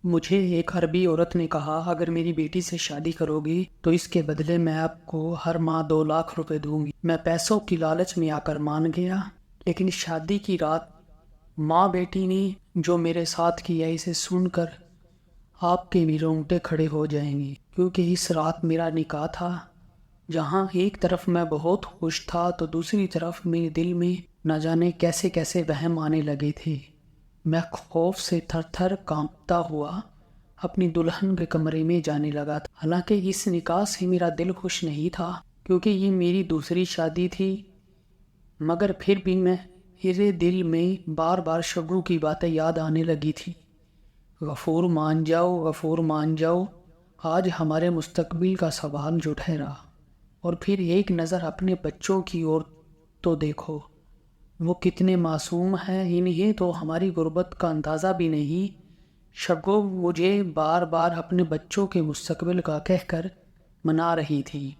مجھے ایک عربی عورت نے کہا اگر میری بیٹی سے شادی کرو گی تو اس کے بدلے میں آپ کو ہر ماہ 2 لاکھ روپے دوں گی۔ میں پیسوں کی لالچ میں آ کر مان گیا، لیکن شادی کی رات ماں بیٹی نے جو میرے ساتھ کیا اسے سن کر آپ کے بھی رونگٹے کھڑے ہو جائیں گے، کیونکہ اس رات میرا نکاح تھا۔ جہاں ایک طرف میں بہت خوش تھا تو دوسری طرف میرے دل میں نہ جانے کیسے کیسے وہم آنے لگے تھے۔ میں خوف سے تھر تھر کانپتا ہوا اپنی دلہن کے کمرے میں جانے لگا تھا۔ حالانکہ اس نکاح سے میرا دل خوش نہیں تھا، کیونکہ یہ میری دوسری شادی تھی، مگر پھر بھی میرے دل میں بار بار شگو کی باتیں یاد آنے لگی تھی۔ غفور مان جاؤ، غفور مان جاؤ، آج ہمارے مستقبل کا سوال جو ٹھہرا۔ اور پھر ایک نظر اپنے بچوں کی اور تو دیکھو، وہ کتنے معصوم ہیں، انہیں تو ہماری غربت کا اندازہ بھی نہیں۔ شگو مجھے بار بار اپنے بچوں کے مستقبل کا کہہ کر منا رہی تھی،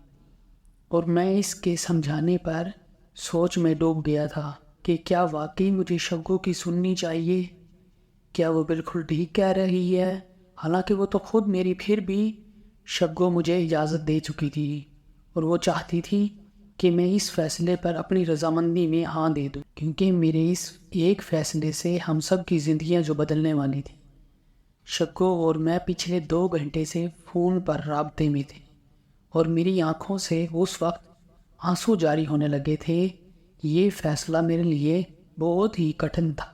اور میں اس کے سمجھانے پر سوچ میں ڈوب گیا تھا کہ کیا واقعی مجھے شگو کی سننی چاہیے؟ کیا وہ بالکل ٹھیک کہہ رہی ہے؟ حالانکہ وہ تو خود میری پھر بھی شگو مجھے اجازت دے چکی تھی، اور وہ چاہتی تھی کہ میں اس فیصلے پر اپنی رضامندی میں ہاں دے دوں، کیونکہ میرے اس ایک فیصلے سے ہم سب کی زندگیاں جو بدلنے والی تھی۔ شگو اور میں پچھلے 2 گھنٹے سے فون پر رابطے میں تھے، اور میری آنکھوں سے اس وقت آنسو جاری ہونے لگے تھے۔ یہ فیصلہ میرے لیے بہت ہی کٹھن تھا،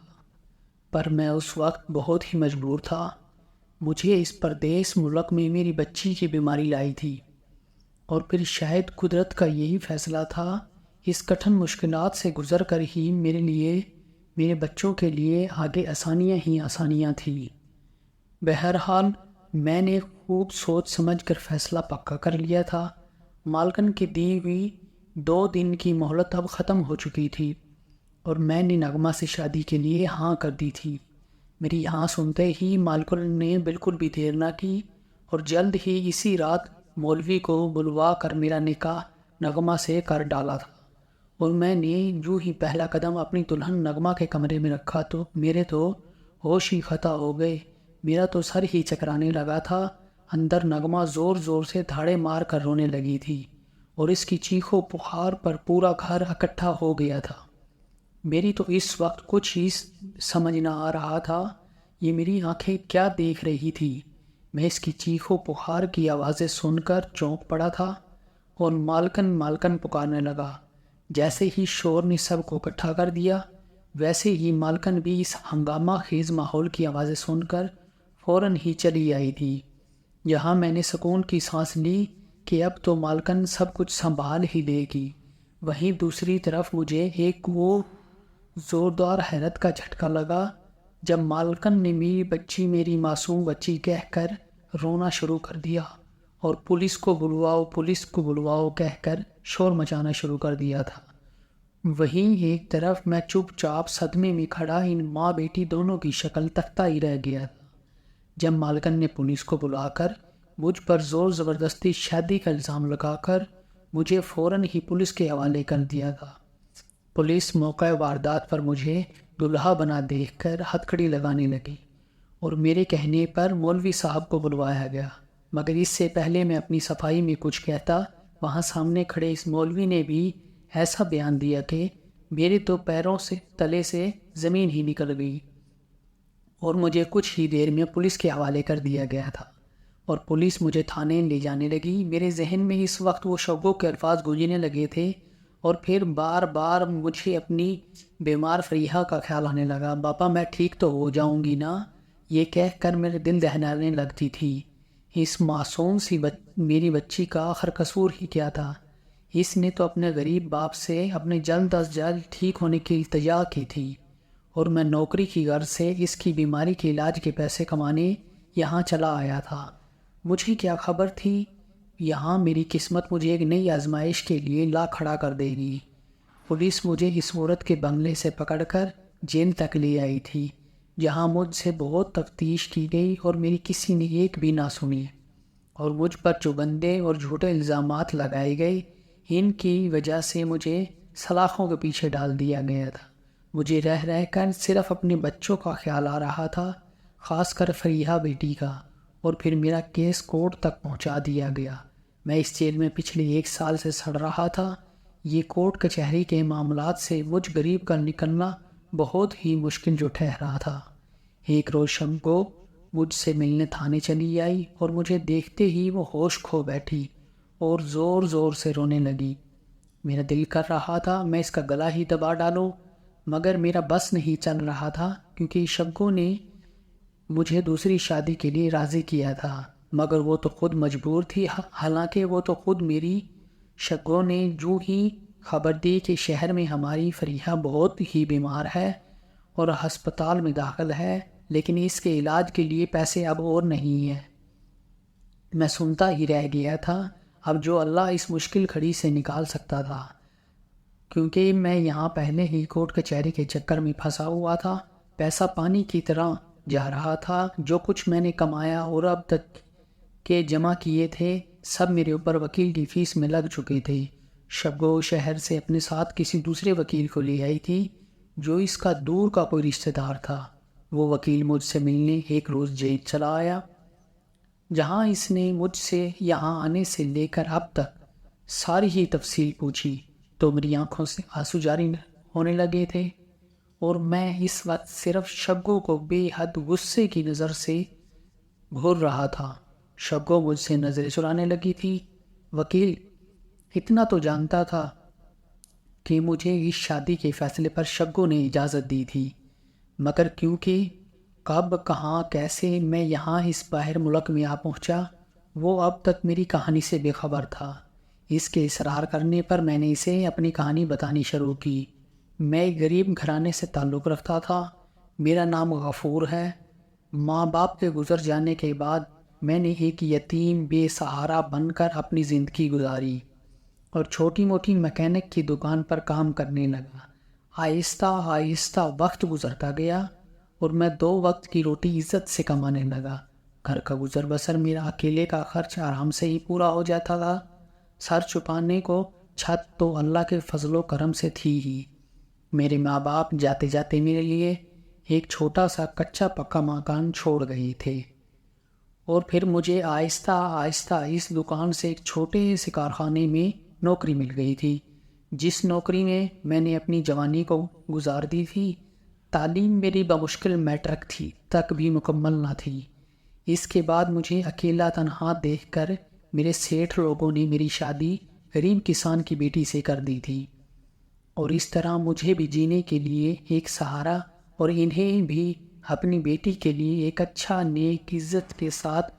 پر میں اس وقت بہت ہی مجبور تھا۔ مجھے اس پردیس ملک میں میری بچی کی بیماری لائی تھی، اور پھر شاید قدرت کا یہی فیصلہ تھا، اس کٹھن مشکلات سے گزر کر ہی میرے لیے، میرے بچوں کے لیے آگے آسانیاں ہی آسانیاں تھیں۔ بہرحال میں نے خوب سوچ سمجھ کر فیصلہ پکا کر لیا تھا۔ مالکن کی دی ہوئی 2 دن کی مہلت اب ختم ہو چکی تھی، اور میں نے نغمہ سے شادی کے لیے ہاں کر دی تھی۔ میری ہاں سنتے ہی مالکن نے بالکل بھی دیر نہ کی، اور جلد ہی اسی رات مولوی کو بلوا کر میرا نکاح نغمہ سے کر ڈالا تھا۔ اور میں نے جو ہی پہلا قدم اپنی دلہن نغمہ کے کمرے میں رکھا تو میرے تو ہوش ہی ختم ہو گئے، میرا تو سر ہی چکرانے لگا تھا۔ اندر نغمہ زور زور سے دھاڑے مار کر رونے لگی تھی، اور اس کی چیخوں پکار پر پورا گھر اکٹھا ہو گیا تھا۔ میری تو اس وقت کچھ ہی سمجھ نہ آ رہا تھا، یہ میری آنکھیں کیا دیکھ رہی تھی۔ میں اس کی چیخوں پکار کی آوازیں سن کر چونک پڑا تھا، اور مالکن مالکن پکارنے لگا۔ جیسے ہی شور نے سب کو اکٹھا کر دیا، ویسے ہی مالکن بھی اس ہنگامہ خیز ماحول کی آوازیں سن کر فوراً ہی چلی آئی تھی۔ یہاں میں نے سکون کی سانس لی کہ اب تو مالکن سب کچھ سنبھال ہی لے گی۔ وہیں دوسری طرف مجھے ایک وہ زوردار حیرت کا جھٹکا لگا جب مالکن نے میری معصوم بچی کہہ کر رونا شروع کر دیا، اور پولیس کو بلواؤ، پولیس کو بلواؤ کہہ کر شور مچانا شروع کر دیا تھا۔ وہیں ایک طرف میں چپ چاپ صدمے میں کھڑا ان ماں بیٹی دونوں کی شکل تکتا ہی رہ گیا تھا، جب مالکن نے پولیس کو بلا کر مجھ پر زور زبردستی شادی کا الزام لگا کر مجھے فوراً ہی پولیس کے حوالے کر دیا تھا۔ پولیس موقع واردات پر مجھے دلہا بنا دیکھ کر ہتھکڑی لگانے لگی، اور میرے کہنے پر مولوی صاحب کو بلوایا گیا، مگر اس سے پہلے میں اپنی صفائی میں کچھ کہتا، وہاں سامنے کھڑے اس مولوی نے بھی ایسا بیان دیا کہ میرے تو پیروں سے تلے سے زمین ہی نکل گئی، اور مجھے کچھ ہی دیر میں پولیس کے حوالے کر دیا گیا تھا، اور پولیس مجھے تھانے لے جانے لگی۔ میرے ذہن میں اس وقت وہ شگو کے الفاظ گونجنے لگے تھے، اور پھر بار بار مجھے اپنی بیمار فریحہ کا خیال آنے لگا۔ باپا میں ٹھیک تو ہو جاؤں گی نا، یہ کہہ کر میرے دل دہلانے لگتی تھی۔ اس معصوم سی میری بچی کا آخر قصور ہی کیا تھا؟ اس نے تو اپنے غریب باپ سے اپنے جلد از جلد ٹھیک ہونے کی التجا کی تھی، اور میں نوکری کی غرض سے اس کی بیماری کے علاج کے پیسے کمانے یہاں چلا آیا تھا۔ مجھے کیا خبر تھی یہاں میری قسمت مجھے ایک نئی آزمائش کے لیے لا کھڑا کر دے گی۔ پولیس مجھے اس عورت کے بنگلے سے پکڑ کر جیل تک لے آئی تھی، جہاں مجھ سے بہت تفتیش کی گئی اور میری کسی نے ایک بھی نہ سنی، اور مجھ پر جو گندے اور جھوٹے الزامات لگائے گئے ان کی وجہ سے مجھے سلاخوں کے پیچھے ڈال دیا گیا تھا۔ مجھے رہ رہ کر صرف اپنے بچوں کا خیال آ رہا تھا۔ خاص کر فریحہ بیٹی کا، اور پھر میرا کیس کورٹ تک پہنچا دیا گیا۔ میں اس جیل میں پچھلے 1 سال سے سڑ رہا تھا۔ یہ کورٹ کچہری کے معاملات سے مجھ غریب کا نکلنا بہت ہی مشکل جو ٹھہرا تھا۔ ایک روز شب کو مجھ سے ملنے تھانے چلی آئی اور مجھے دیکھتے ہی وہ ہوش کھو بیٹھی اور زور زور سے رونے لگی۔ میرا دل کر رہا تھا میں اس کا گلا ہی دبا ڈالوں، مگر میرا بس نہیں چل رہا تھا کیونکہ شبگو نے مجھے دوسری شادی کے لیے راضی کیا تھا، مگر وہ تو خود مجبور تھی۔ حالانکہ وہ تو خود میری شبگو نے جو ہی خبر دی کہ شہر میں ہماری فریحہ بہت ہی بیمار ہے اور ہسپتال میں داخل ہے، لیکن اس کے علاج کے لیے پیسے اب اور نہیں ہیں۔ میں سنتا ہی رہ گیا تھا۔ اب جو اللہ اس مشکل گھڑی سے نکال سکتا تھا، کیونکہ میں یہاں پہلے ہی کورٹ کچہری کے چکر میں پھنسا ہوا تھا۔ پیسہ پانی کی طرح جا رہا تھا۔ جو کچھ میں نے کمایا اور اب تک کے جمع کیے تھے سب میرے اوپر وکیل کی فیس میں لگ چکے تھے۔ شبگو شہر سے اپنے ساتھ کسی دوسرے وکیل کو لے آئی تھی جو اس کا دور کا کوئی رشتہ دار تھا۔ وہ وکیل مجھ سے ملنے ایک روز جیل چلا آیا، جہاں اس نے مجھ سے یہاں آنے سے لے کر اب تک ساری ہی تفصیل پوچھی تو میری آنکھوں سے آنسو جاری ہونے لگے تھے، اور میں اس وقت صرف شبگو کو بے حد غصے کی نظر سے گھور رہا تھا۔ شبگو مجھ سے نظریں چرانے لگی تھی۔ وکیل اتنا تو جانتا تھا کہ مجھے اس شادی کے فیصلے پر شبگو نے اجازت دی تھی، مگر کیونکہ کب کہاں کیسے میں یہاں اس باہر ملک میں آ پہنچا وہ اب تک میری کہانی سے بے خبر تھا۔ اس کے اصرار کرنے پر میں نے اسے اپنی کہانی بتانی شروع کی۔ میں ایک غریب گھرانے سے تعلق رکھتا تھا۔ میرا نام غفور ہے۔ ماں باپ کے گزر جانے کے بعد میں نے ایک یتیم بے سہارا بن کر اپنی زندگی گزاری اور چھوٹی موٹی میکینک کی دکان پر کام کرنے لگا۔ آہستہ آہستہ وقت گزرتا گیا اور میں 2 وقت کی روٹی عزت سے کمانے لگا۔ گھر کا گزر بسر میرا اکیلے کا خرچ آرام سے ہی پورا ہو جاتا تھا۔ سر چھپانے کو چھت تو اللہ کے فضل و کرم سے تھی ہی۔ میرے ماں باپ جاتے جاتے میرے لیے ایک چھوٹا سا کچا پکا مکان چھوڑ گئے تھے، اور پھر مجھے آہستہ آہستہ اس دکان سے ایک چھوٹے سے کارخانے میں نوکری مل گئی تھی، جس نوکری میں میں نے اپنی جوانی کو گزار دی تھی۔ تعلیم میری بمشکل میٹرک تک بھی مکمل نہ تھی۔ اس کے بعد مجھے اکیلا تنہا دیکھ کر میرے سیٹھ لوگوں نے میری شادی غریب کسان کی بیٹی سے کر دی تھی، اور اس طرح مجھے بھی جینے کے لیے ایک سہارا اور انہیں بھی اپنی بیٹی کے لیے ایک اچھا نیک عزت کے ساتھ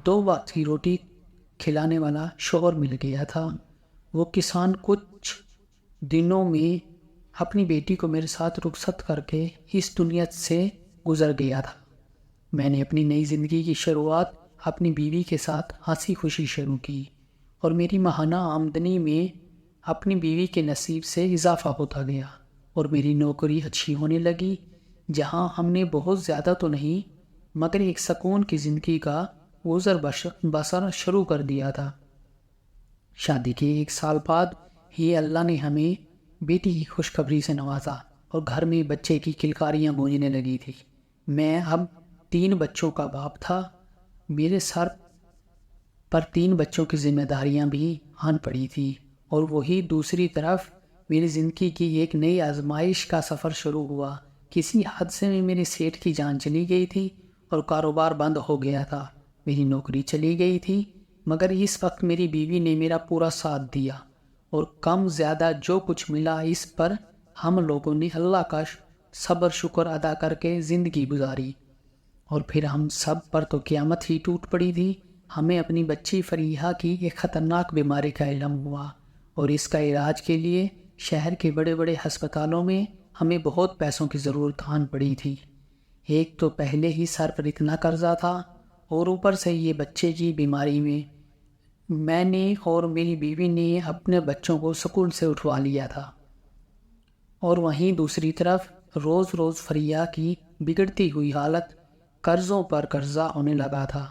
2 وقت کی روٹی کھلانے والا شوہر مل گیا تھا۔ وہ کسان کچھ دنوں میں اپنی بیٹی کو میرے ساتھ رخصت کر کے اس دنیا سے گزر گیا تھا۔ میں نے اپنی نئی زندگی کی شروعات اپنی بیوی کے ساتھ ہنسی خوشی شروع کی، اور میری ماہانہ آمدنی میں اپنی بیوی کے نصیب سے اضافہ ہوتا گیا، اور میری نوکری اچھی ہونے لگی، جہاں ہم نے بہت زیادہ تو نہیں مگر ایک سکون کی زندگی کا گزر بسر شروع کر دیا تھا۔ شادی کے 1 سال بعد ہی اللہ نے ہمیں بیٹی کی خوشخبری سے نوازا اور گھر میں بچے کی کلکاریاں گونجنے لگی تھی۔ میں اب 3 بچوں کا باپ تھا۔ میرے سر پر 3 بچوں کی ذمہ داریاں بھی آن پڑی تھی، اور وہی دوسری طرف میری زندگی کی ایک نئی آزمائش کا سفر شروع ہوا۔ کسی حادثے میں میرے سیٹھ کی جان چلی گئی تھی اور کاروبار بند ہو گیا تھا۔ میری نوکری چلی گئی تھی، مگر اس وقت میری بیوی نے میرا پورا ساتھ دیا، اور کم زیادہ جو کچھ ملا اس پر ہم لوگوں نے اللہ کا صبر شکر ادا کر کے زندگی گزاری۔ اور پھر ہم سب پر تو قیامت ہی ٹوٹ پڑی تھی۔ ہمیں اپنی بچی فریحہ کی ایک خطرناک بیماری کا علم ہوا، اور اس کا علاج کے لیے شہر کے بڑے بڑے ہسپتالوں میں ہمیں بہت پیسوں کی ضرورت آن پڑی تھی۔ ایک تو پہلے ہی سر پر اتنا قرضہ تھا، اور اوپر سے یہ بچے کی بیماری میں نے اور میری بیوی نے اپنے بچوں کو اسکول سے اٹھوا لیا تھا، اور وہیں دوسری طرف روز روز فریحہ کی بگڑتی ہوئی حالت قرضوں پر قرضہ ہونے لگا تھا۔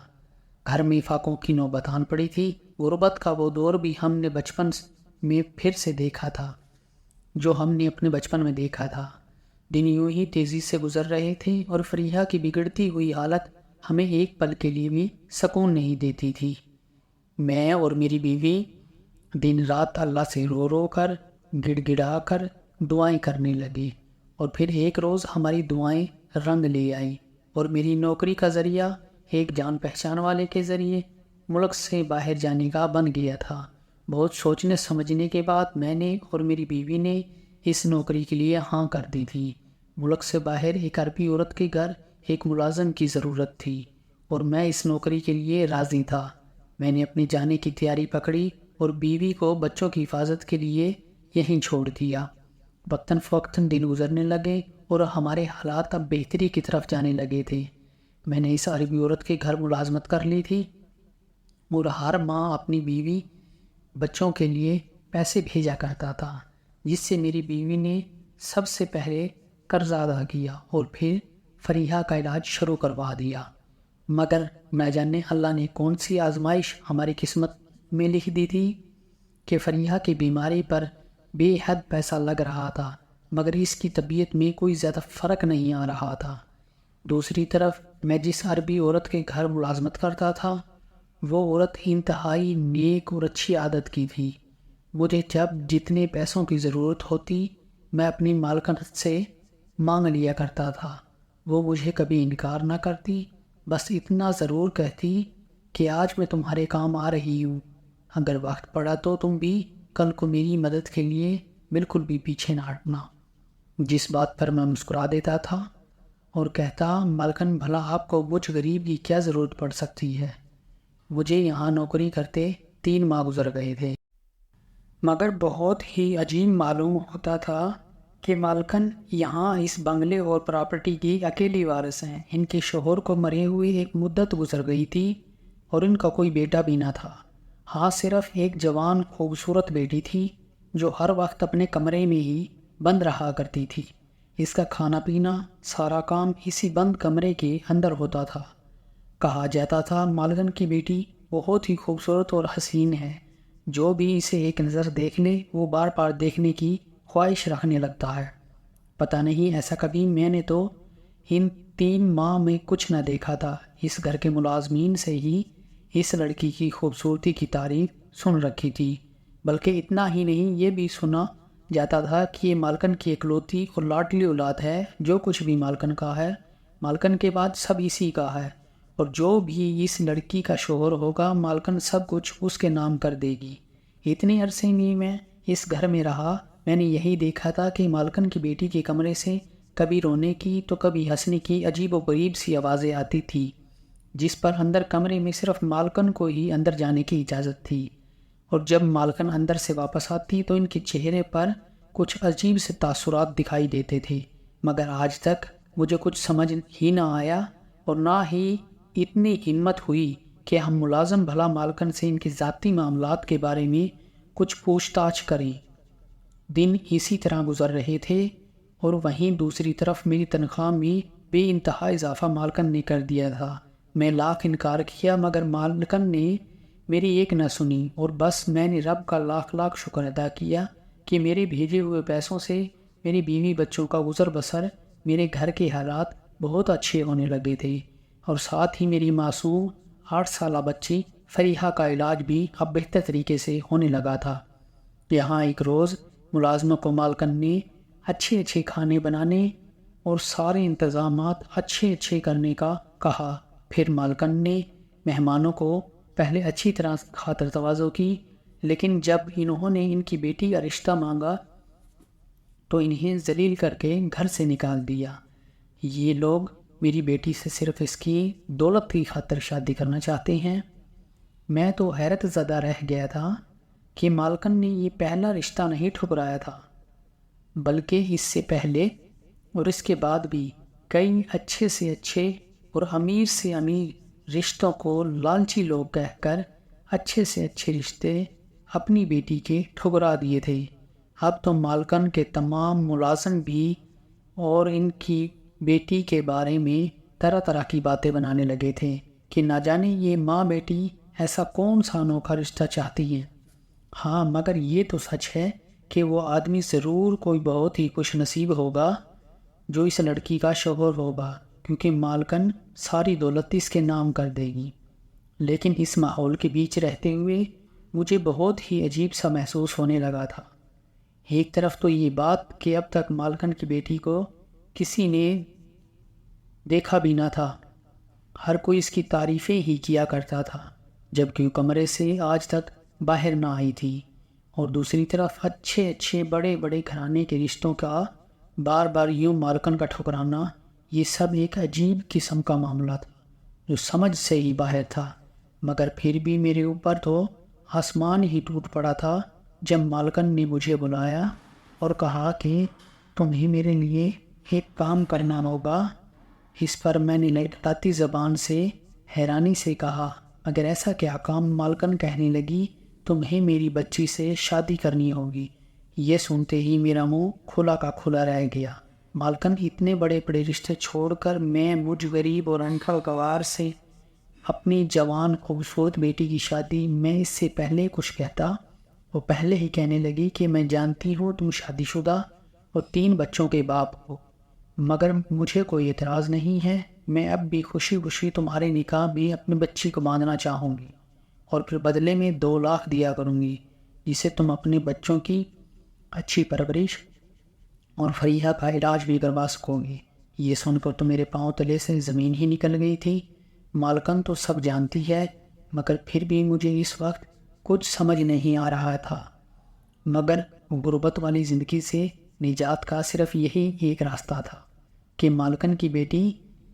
گھر میں فاقوں کی نوبت آن پڑی تھی۔ غربت کا وہ دور بھی ہم نے بچپن میں پھر سے دیکھا تھا، جو ہم نے اپنے بچپن میں دیکھا تھا۔ دن یوں ہی تیزی سے گزر رہے تھے اور فریحہ کی بگڑتی ہوئی حالت ہمیں ایک پل کے لیے بھی سکون نہیں دیتی تھی۔ میں اور میری بیوی دن رات اللہ سے رو رو کر گڑ گڑا کر دعائیں کرنے لگے، اور پھر ایک روز ہماری دعائیں رنگ لے آئیں اور میری نوکری کا ذریعہ ایک جان پہچان والے کے ذریعے ملک سے باہر جانے کا بن گیا تھا۔ بہت سوچنے سمجھنے کے بعد میں نے اور میری بیوی نے اس نوکری کے لیے ہاں کر دی تھی۔ ملک سے باہر ایک عربی عورت کے گھر ایک ملازم کی ضرورت تھی اور میں اس نوکری کے لیے راضی تھا۔ میں نے اپنے جانے کی تیاری پکڑی اور بیوی کو بچوں کی حفاظت کے لیے یہیں چھوڑ دیا۔ وقتاً فوقتاً دن گزرنے لگے اور ہمارے حالات اب بہتری کی طرف جانے لگے تھے۔ میں نے اس عربی عورت کے گھر ملازمت کر لی تھی اور ہر ماہ اپنی بیوی بچوں کے لیے پیسے بھیجا کرتا تھا، جس سے میری بیوی نے سب سے پہلے قرض ادا کیا اور پھر فریحہ کا علاج شروع کروا دیا۔ مگر نہ جانے اللہ نے کون سی آزمائش ہماری قسمت میں لکھ دی تھی کہ فریحہ کی بیماری پر بے حد پیسہ لگ رہا تھا، مگر اس کی طبیعت میں کوئی زیادہ فرق نہیں آ رہا تھا۔ دوسری طرف میں جس عربی عورت کے گھر ملازمت کرتا تھا، وہ عورت انتہائی نیک اور اچھی عادت کی تھی۔ مجھے جب جتنے پیسوں کی ضرورت ہوتی میں اپنی مالکن سے مانگ لیا کرتا تھا۔ وہ مجھے کبھی انکار نہ کرتی، بس اتنا ضرور کہتی کہ آج میں تمہارے کام آ رہی ہوں، اگر وقت پڑا تو تم بھی کل کو میری مدد کے لیے بالکل بھی پیچھے نہ ہٹنا۔ جس بات پر میں مسکرا دیتا تھا اور کہتا، مالکن بھلا آپ کو مجھ غریب کی کیا ضرورت پڑ سکتی ہے؟ مجھے یہاں نوکری کرتے 3 ماہ گزر گئے تھے، مگر بہت ہی عجیب معلوم ہوتا تھا کہ مالکن یہاں اس بنگلے اور پراپرٹی کی اکیلی وارث ہیں۔ ان کے شوہر کو مرے ہوئے ایک مدت گزر گئی تھی اور ان کا کوئی بیٹا بھی نہ تھا۔ ہاں، صرف ایک جوان خوبصورت بیٹی تھی جو ہر وقت اپنے کمرے میں ہی بند رہا کرتی تھی۔ اس کا کھانا پینا سارا کام اسی بند کمرے کے اندر ہوتا تھا۔ کہا جاتا تھا مالکن کی بیٹی بہت ہی خوبصورت اور حسین ہے، جو بھی اسے ایک نظر دیکھ لے وہ بار بار دیکھنے کی خواہش رکھنے لگتا ہے۔ پتہ نہیں ایسا کبھی میں نے تو ان 3 ماہ میں کچھ نہ دیکھا تھا۔ اس گھر کے ملازمین سے ہی اس لڑکی کی خوبصورتی کی تعریف سن رکھی تھی، بلکہ اتنا ہی نہیں، یہ بھی سنا جاتا تھا کہ یہ مالکن کی اکلوتی اور لاڈلی اولاد ہے۔ جو کچھ بھی مالکن کا ہے، مالکن کے بعد سب اسی کا ہے، اور جو بھی اس لڑکی کا شوہر ہوگا مالکن سب کچھ اس کے نام کر دے گی۔ اتنے عرصے میں اس گھر میں رہا، میں نے یہی دیکھا تھا کہ مالکن کی بیٹی کے کمرے سے کبھی رونے کی تو کبھی ہنسنے کی عجیب و غریب سی آوازیں آتی تھی، جس پر اندر کمرے میں صرف مالکن کو ہی اندر جانے کی اجازت تھی، اور جب مالکن اندر سے واپس آتی تو ان کے چہرے پر کچھ عجیب سے تاثرات دکھائی دیتے تھے۔ مگر آج تک مجھے کچھ سمجھ ہی نہ آیا اور نہ ہی اتنی ہمت ہوئی کہ ہم ملازم بھلا مالکن سے ان کے ذاتی معاملات کے بارے میں کچھ پوچھ تاچھ کریں۔ دن اسی طرح گزر رہے تھے اور وہیں دوسری طرف میری تنخواہ میں بے انتہا اضافہ مالکن نے کر دیا تھا۔ میں لاکھ انکار کیا مگر مالکن نے میری ایک نہ سنی، اور بس میں نے رب کا لاکھ لاکھ شکر ادا کیا کہ میرے بھیجے ہوئے پیسوں سے میری بیوی بچوں کا گزر بسر، میرے گھر کے حالات بہت اچھے ہونے لگے تھے، اور ساتھ ہی میری معصوم 8 سالہ بچی فریحہ کا علاج بھی اب بہتر طریقے سے ہونے لگا تھا۔ یہاں ایک روز ملازموں کو مالکن نے اچھے اچھے کھانے بنانے اور سارے انتظامات اچھے کرنے کا کہا۔ پھر مالکن نے مہمانوں کو پہلے اچھی طرح خاطر تواضع کی، لیکن جب انہوں نے ان کی بیٹی کا رشتہ مانگا تو انہیں ذلیل کر کے گھر سے نکال دیا۔ یہ لوگ میری بیٹی سے صرف اس کی دولت کی خاطر شادی کرنا چاہتے ہیں۔ میں تو حیرت زدہ رہ گیا تھا کہ مالکن نے یہ پہلا رشتہ نہیں ٹھکرایا تھا، بلکہ اس سے پہلے اور اس کے بعد بھی کئی اچھے سے اچھے اور امیر سے امیر رشتوں کو لالچی لوگ کہہ کر اچھے سے اچھے رشتے اپنی بیٹی کے ٹھکرا دیے تھے۔ اب تو مالکن کے تمام ملازم بھی اور ان کی بیٹی کے بارے میں طرح طرح کی باتیں بنانے لگے تھے کہ نہ جانے یہ ماں بیٹی ایسا کون سا انوکھا رشتہ چاہتی ہیں۔ ہاں، مگر یہ تو سچ ہے کہ وہ آدمی ضرور کوئی بہت ہی خوش نصیب ہوگا جو اس لڑکی کا شوہر ہوگا، کیونکہ مالکن ساری دولت اس کے نام کر دے گی۔ لیکن اس ماحول کے بیچ رہتے ہوئے مجھے بہت ہی عجیب سا محسوس ہونے لگا تھا۔ ایک طرف تو یہ بات کہ اب تک مالکن کی بیٹی کو کسی نے دیکھا بھی نہ تھا، ہر کوئی اس کی تعریفیں ہی کیا کرتا تھا، جبکہ وہ کمرے سے آج تک باہر نہ آئی تھی، اور دوسری طرف اچھے اچھے بڑے بڑے گھرانے کے رشتوں کا بار بار یوں مالکن کا ٹھکرانا، یہ سب ایک عجیب قسم کا معاملہ تھا جو سمجھ سے ہی باہر تھا۔ مگر پھر بھی میرے اوپر تو آسمان ہی ٹوٹ پڑا تھا جب مالکن نے مجھے بلایا اور کہا کہ تمہیں میرے لیے ایک کام کرنا ہوگا۔ اس پر میں نے لڑکھڑاتی زبان سے حیرانی سے کہا، اگر ایسا کیا کام؟ مالکن کہنے لگی، تمہیں میری بچی سے شادی کرنی ہوگی۔ یہ سنتے ہی میرا منہ کھلا کا کھلا رہ گیا۔ مالکن اتنے بڑے بڑے رشتے چھوڑ کر میں مجھ غریب اور انکھڑ گوار سے اپنی جوان خوبصورت بیٹی کی شادی، میں اس سے پہلے کچھ کہتا، وہ پہلے ہی کہنے لگی کہ میں جانتی ہوں تم شادی شدہ اور 3 بچوں کے باپ ہو، مگر مجھے کوئی اعتراض نہیں ہے، میں اب بھی خوشی خوشی تمہارے نکاح میں اپنی بچی کو باندھنا چاہوں گی، اور پھر بدلے میں 2 لاکھ دیا کروں گی، جسے تم اپنے بچوں کی اچھی پرورش اور فریحہ کا علاج بھی کروا سکو گی۔ یہ سن کر تو میرے پاؤں تلے سے زمین ہی نکل گئی تھی۔ مالکن تو سب جانتی ہے، مگر پھر بھی مجھے اس وقت کچھ سمجھ نہیں آ رہا تھا، مگر غربت والی زندگی سے نجات کا صرف یہی ایک راستہ تھا کہ مالکن کی بیٹی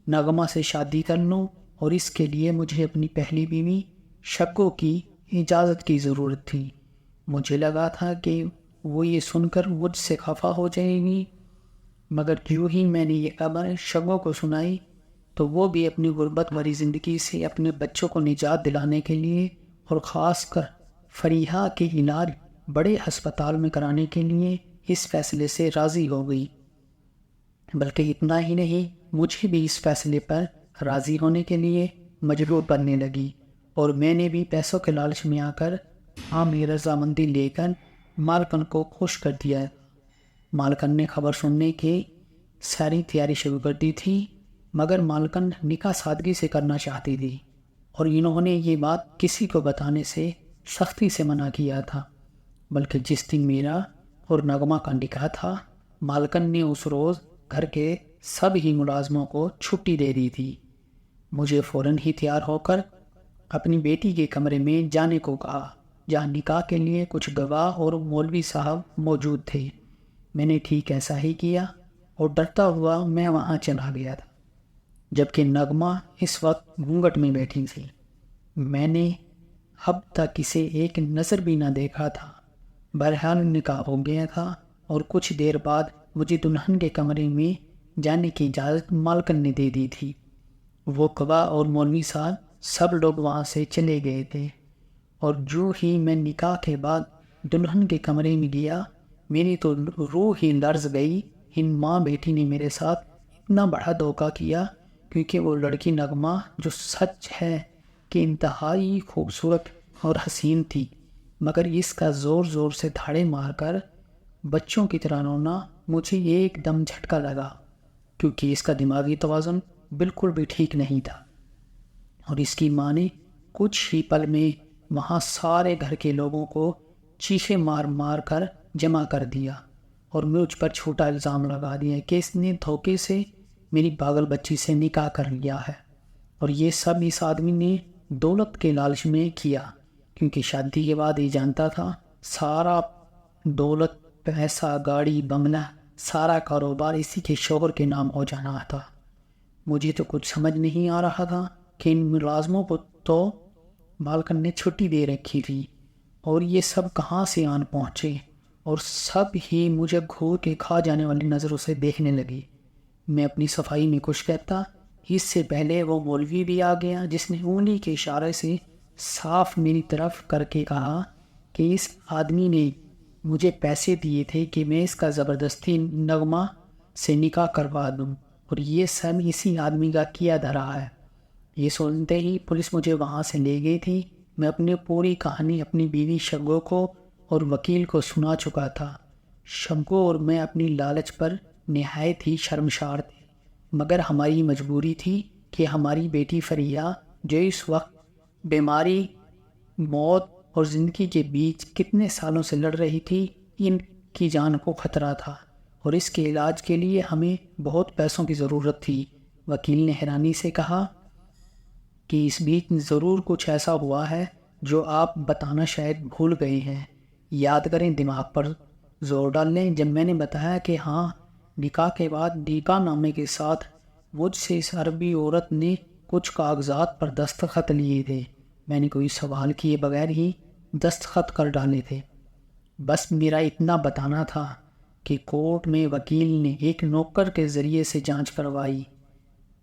نغمہ سے شادی کر لوں، اور اس کے لیے مجھے اپنی پہلی بیوی شگو کی اجازت کی ضرورت تھی۔ مجھے لگا تھا کہ وہ یہ سن کر مجھ سے خفا ہو جائے گی، مگر جو ہی میں نے یہ خبر شگو کو سنائی تو وہ بھی اپنی غربت والی زندگی سے اپنے بچوں کو نجات دلانے کے لیے، اور خاص کر فریحہ کے علاج بڑے ہسپتال میں کرانے کے لیے اس فیصلے سے راضی ہو گئی۔ بلکہ اتنا ہی نہیں، مجھے بھی اس فیصلے پر راضی ہونے کے لیے مجبور کرنے لگی، اور میں نے بھی پیسوں کے لالچ میں آ کر عامی رضامندی لے کر مالکن کو خوش کر دیا۔ مالکن نے خبر سننے کی ساری تیاری شروع کر دی تھی، مگر مالکن نکاح سادگی سے کرنا چاہتی تھی، اور انہوں نے یہ بات کسی کو بتانے سے سختی سے منع کیا تھا۔ بلکہ جس دن میرا اور نغمہ کا نکاح تھا، مالکن نے اس روز گھر کے سب ہی ملازموں کو چھٹی دے دی تھی۔ مجھے فوراً ہی تیار ہو کر اپنی بیٹی کے کمرے میں جانے کو کہا، جہاں نکاح کے لیے کچھ گواہ اور مولوی صاحب موجود تھے۔ میں نے ٹھیک ایسا ہی کیا، اور ڈرتا ہوا میں وہاں چلا گیا تھا، جبکہ نغمہ اس وقت گھونگھٹ میں بیٹھی تھی۔ میں نے اب تک اسے ایک نظر بھی نہ دیکھا تھا۔ بہرحال نکاح ہو گیا تھا، اور کچھ دیر بعد مجھے دلہن کے کمرے میں جانے کی اجازت مالکن نے دے دی تھی۔ وہ گواہ اور مولوی صاحب سب لوگ وہاں سے چلے گئے تھے، اور جو ہی میں نکاح کے بعد دلہن کے کمرے میں گیا، میری تو روح ہی لرز گئی۔ ان ماں بیٹی نے میرے ساتھ اتنا بڑا دھوکہ کیا، کیونکہ وہ لڑکی نغمہ جو سچ ہے کہ انتہائی خوبصورت اور حسین تھی، مگر اس کا زور زور سے دھاڑے مار کر بچوں کی طرح رونا مجھے ایک دم جھٹکا لگا، کیونکہ اس کا دماغی توازن بالکل بھی ٹھیک نہیں تھا۔ اور اس کی ماں نے کچھ ہی پل میں وہاں سارے گھر کے لوگوں کو چیخے مار مار کر جمع کر دیا، اور مجھ پر چھوٹا الزام لگا دیا کہ اس نے دھوکے سے میری پاگل بچی سے نکاح کر لیا ہے، اور یہ سب اس آدمی نے دولت کے لالچ میں کیا، کیونکہ شادی کے بعد یہ جانتا تھا سارا دولت، پیسہ، گاڑی، بنگلہ، سارا کاروبار اسی کے شوہر کے نام ہو جانا تھا۔ مجھے تو کچھ سمجھ نہیں آ رہا تھا کہ ان ملازموں کو تو مالکن نے چھٹی دے رکھی تھی، اور یہ سب کہاں سے آن پہنچے، اور سب ہی مجھے گھور کے کھا جانے والی نظروں سے دیکھنے لگی۔ میں اپنی صفائی میں کچھ کہتا، اس سے پہلے وہ مولوی بھی آ گیا، جس نے انگلی کے اشارے سے صاف میری طرف کر کے کہا کہ اس آدمی نے مجھے پیسے دیے تھے کہ میں اس کا زبردستی نغمہ سے نکاح کروا دوں، اور یہ سب اسی آدمی کا کیا دھرا ہے۔ یہ سنتے ہی پولیس مجھے وہاں سے لے گئی تھی۔ میں اپنی پوری کہانی اپنی بیوی شگو کو اور وکیل کو سنا چکا تھا۔ شگو اور میں اپنی لالچ پر نہایت ہی شرمسار تھے، مگر ہماری مجبوری تھی کہ ہماری بیٹی فریحہ جو اس وقت بیماری، موت اور زندگی کے بیچ کتنے سالوں سے لڑ رہی تھی، ان کی جان کو خطرہ تھا اور اس کے علاج کے لیے ہمیں بہت پیسوں کی ضرورت تھی۔ وکیل نے حیرانی سے کہا کہ اس بیچ ضرور کچھ ایسا ہوا ہے جو آپ بتانا شاید بھول گئے ہیں۔ یاد کریں، دماغ پر زور ڈال لیں۔ جب میں نے بتایا کہ ہاں، نکاح کے بعد نکاح نامے کے ساتھ مجھ سے اس عربی عورت نے کچھ کاغذات پر دستخط لیے تھے، میں نے کوئی سوال کیے بغیر ہی دستخط کر ڈالے تھے، بس میرا اتنا بتانا تھا کہ کورٹ میں وکیل نے ایک نوکر کے ذریعے سے جانچ کروائی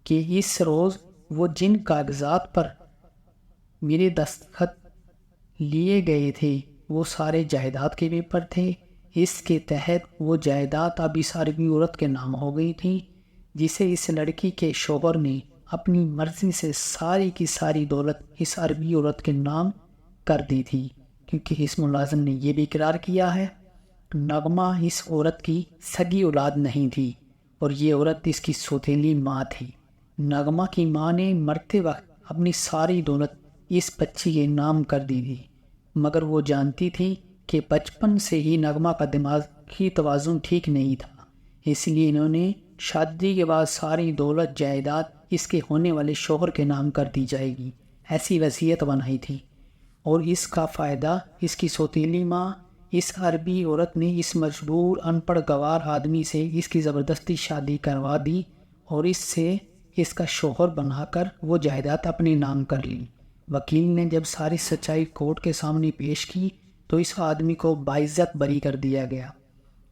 کہ اس روز وہ جن کاغذات پر میرے دستخط لیے گئے تھے وہ سارے جائیداد کے پیپر تھے۔ اس کے تحت وہ جائیداد اب اس عربی عورت کے نام ہو گئی تھی، جسے اس لڑکی کے شوہر نے اپنی مرضی سے ساری کی ساری دولت اس عربی عورت کے نام کر دی تھی، کیونکہ اس ملازم نے یہ بھی اقرار کیا ہے نغمہ اس عورت کی سگی اولاد نہیں تھی اور یہ عورت اس کی سوتیلی ماں تھی۔ نغمہ کی ماں نے مرتے وقت اپنی ساری دولت اس بچی کے نام کر دی تھی، مگر وہ جانتی تھی کہ بچپن سے ہی نغمہ کا دماغی توازن ٹھیک نہیں تھا، اس لیے انہوں نے شادی کے بعد ساری دولت جائیداد اس کے ہونے والے شوہر کے نام کر دی جائے گی، ایسی وصیت بنائی تھی، اور اس کا فائدہ اس کی سوتیلی ماں اس عربی عورت نے اس مجبور ان پڑھ گوار آدمی سے اس کی زبردستی شادی کروا دی اور اس سے اس کا شوہر بنا کر وہ جائیداد اپنے نام کر لی۔ وکیل نے جب ساری سچائی کورٹ کے سامنے پیش کی تو اس آدمی کو باعزت بری کر دیا گیا،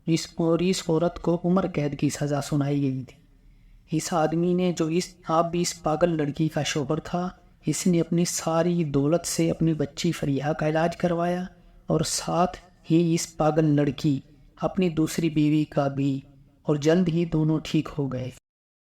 اس عورت کو عمر قید کی سزا سنائی گئی تھی۔ اس آدمی نے جو آپ بھی اس پاگل لڑکی کا شوہر تھا، اس نے اپنی ساری دولت سے اپنی بچی فریحہ کا علاج کروایا اور ساتھ ہی اس پاگل لڑکی اپنی دوسری بیوی کا بھی، اور جلد ہی دونوں ٹھیک ہو گئے۔